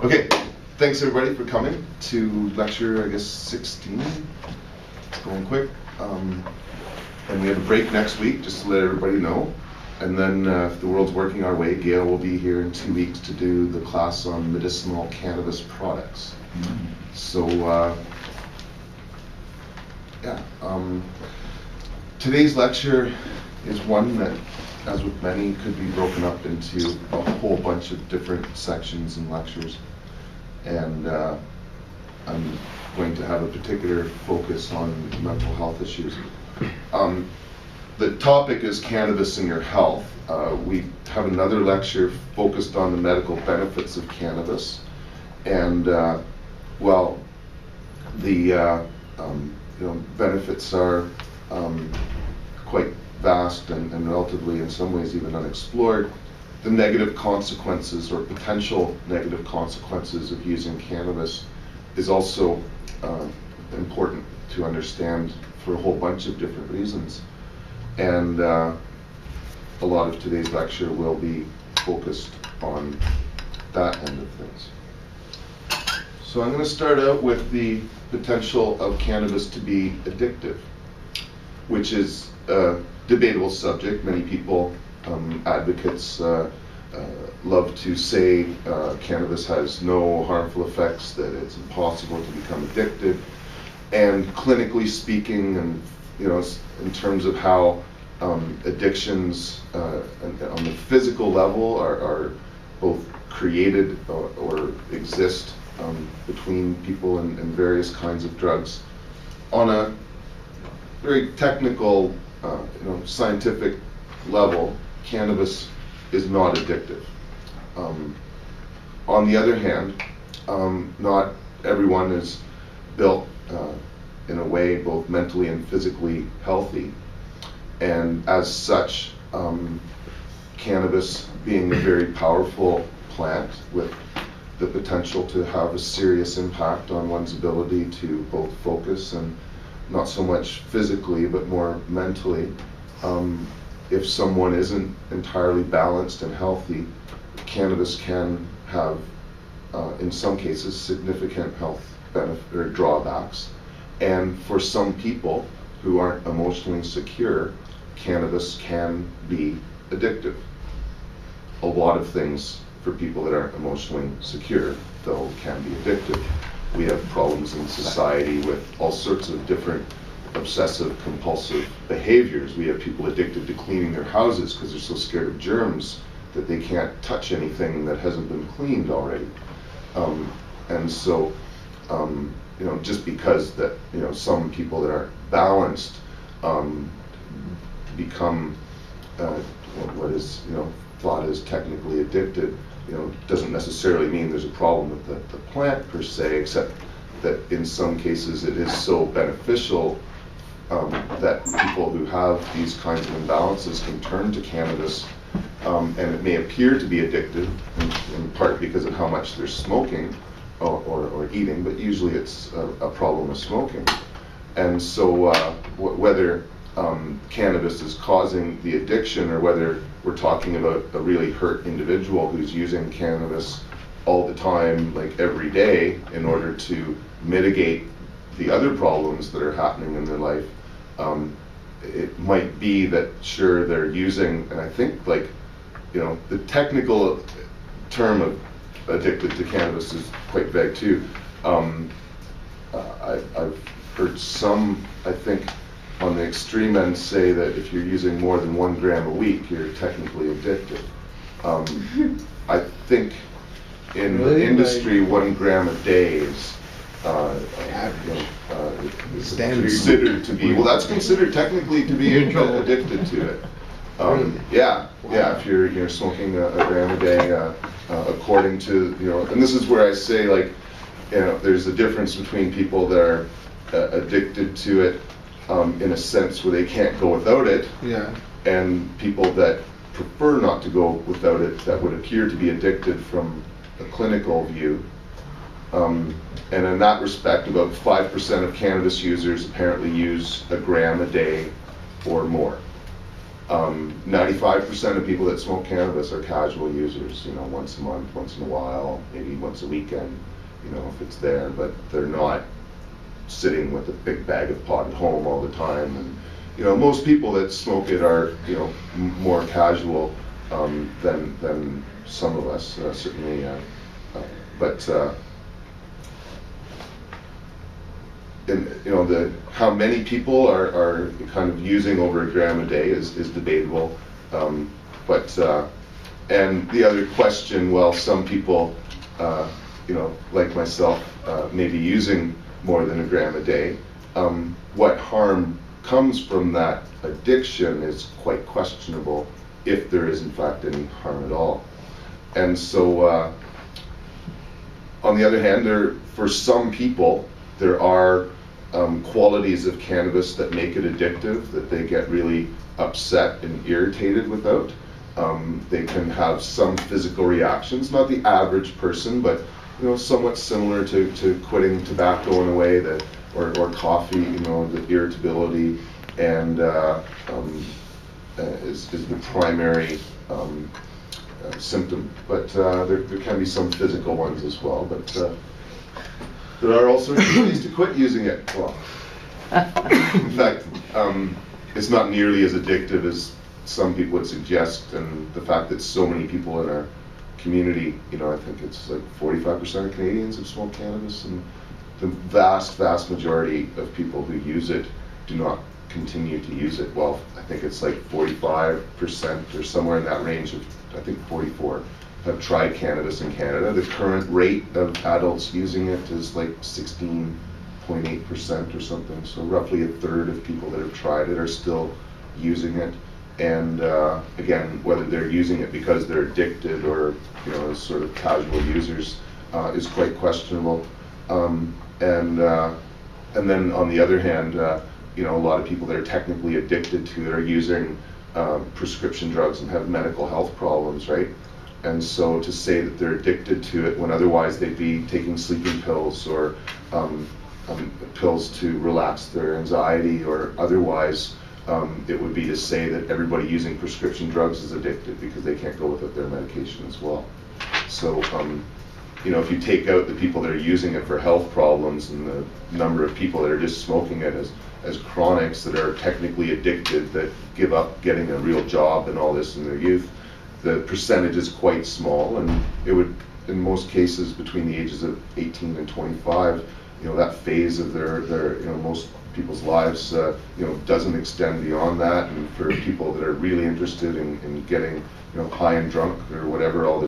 Okay, thanks everybody for coming to lecture, I guess, 16. It's going quick. And we have a break next week, just to let everybody know. And then if the world's working our way, Gail will be here in 2 weeks to do the class on medicinal cannabis products. So, today's lecture is one that, as with many, could be broken up into a whole bunch of different sections and lectures. And I'm going to have a particular focus on mental health issues. The topic is cannabis and your health. We have another lecture focused on the medical benefits of cannabis. And well, the benefits are quite vast and relatively, in some ways, even unexplored. The negative consequences or potential negative consequences of using cannabis is also important to understand for a whole bunch of different reasons. And a lot of today's lecture will be focused on that end of things. So I'm going to start out with the potential of cannabis to be addictive, which is a debatable subject. Many people, advocates, love to say cannabis has no harmful effects, that it's impossible to become addicted. And clinically speaking, and in terms of how addictions on the physical level are both created or exist between people and various kinds of drugs, on a very technical, scientific level, cannabis is not addictive. On the other hand, not everyone is built in a way both mentally and physically healthy, and as such, cannabis being a very powerful plant with the potential to have a serious impact on one's ability to both focus and not so much physically but more mentally. If someone isn't entirely balanced and healthy, cannabis can have, in some cases, significant health benefit or drawbacks. And for some people who aren't emotionally secure, cannabis can be addictive. A lot of things for people that aren't emotionally secure, though, can be addictive. We have problems in society with all sorts of different obsessive compulsive behaviors. We have people addicted to cleaning their houses because they're so scared of germs that they can't touch anything that hasn't been cleaned already. And so, just because that, some people that aren't balanced become what is, thought is technically addicted, doesn't necessarily mean there's a problem with the plant per se, except that in some cases it is so beneficial that people who have these kinds of imbalances can turn to cannabis, and it may appear to be addictive in part because of how much they're smoking or eating, but usually it's a problem of smoking. And so whether cannabis is causing the addiction or whether we're talking about a really hurt individual who's using cannabis all the time, like every day, in order to mitigate the other problems that are happening in their life, it might be that, sure, they're using, and I think, the technical term of addicted to cannabis is quite vague too. I've heard some, I think, on the extreme end say that if you're using more than 1 gram a week, you're technically addicted. I think in the industry, 1 gram a day is considered to be, well, that's considered technically to be addicted to it. If you're smoking a gram a day, according to, and this is where I say, there's a difference between people that are addicted to it in a sense where they can't go without it, and people that prefer not to go without it, that would appear to be addicted from a clinical view. And in that respect, about 5% of cannabis users apparently use a gram a day or more. 95% of people that smoke cannabis are casual users, you know, once a month, once in a while, maybe once a weekend, you know, if it's there, but they're not sitting with a big bag of pot at home all the time. And, you know, most people that smoke it are, you know, more casual than some of us, certainly. And, you know, how many people are kind of using over a gram a day is debatable. And the other question, well, some people, you know, like myself, may be using more than a gram a day. What harm comes from that addiction is quite questionable, if there is in fact any harm at all. And so, on the other hand, for some people, there are qualities of cannabis that make it addictive, that they get really upset and irritated without. They can have some physical reactions, not the average person, but, you know, somewhat similar to quitting tobacco in a way that, or coffee, you know, the irritability and is the primary symptom. But there can be some physical ones as well. But there are all sorts of ways to quit using it. Well, in fact, it's not nearly as addictive as some people would suggest, and the fact that so many people in our community, you know, I think it's like 45% of Canadians have smoked cannabis, and the vast majority of people who use it do not continue to use it. Well, I think it's like 45% or somewhere in that range of, I think 44, have tried cannabis in Canada. The current rate of adults using it is like 16.8% or something. So roughly a third of people that have tried it are still using it. And again, whether they're using it because they're addicted or, you know, as sort of casual users is quite questionable. And then on the other hand, you know, a lot of people that are technically addicted to it are using prescription drugs and have mental health problems, right? And so to say that they're addicted to it when otherwise they'd be taking sleeping pills or pills to relax their anxiety or otherwise, it would be to say that everybody using prescription drugs is addicted because they can't go without their medication as well. So, you know, if you take out the people that are using it for health problems and the number of people that are just smoking it as chronics that are technically addicted, that give up getting a real job and all this in their youth, the percentage is quite small, and it would, in most cases, between the ages of 18 and 25, you know, that phase of their you know, most people's lives, you know, doesn't extend beyond that. And for people that are really interested in getting, you know, high and drunk or whatever all the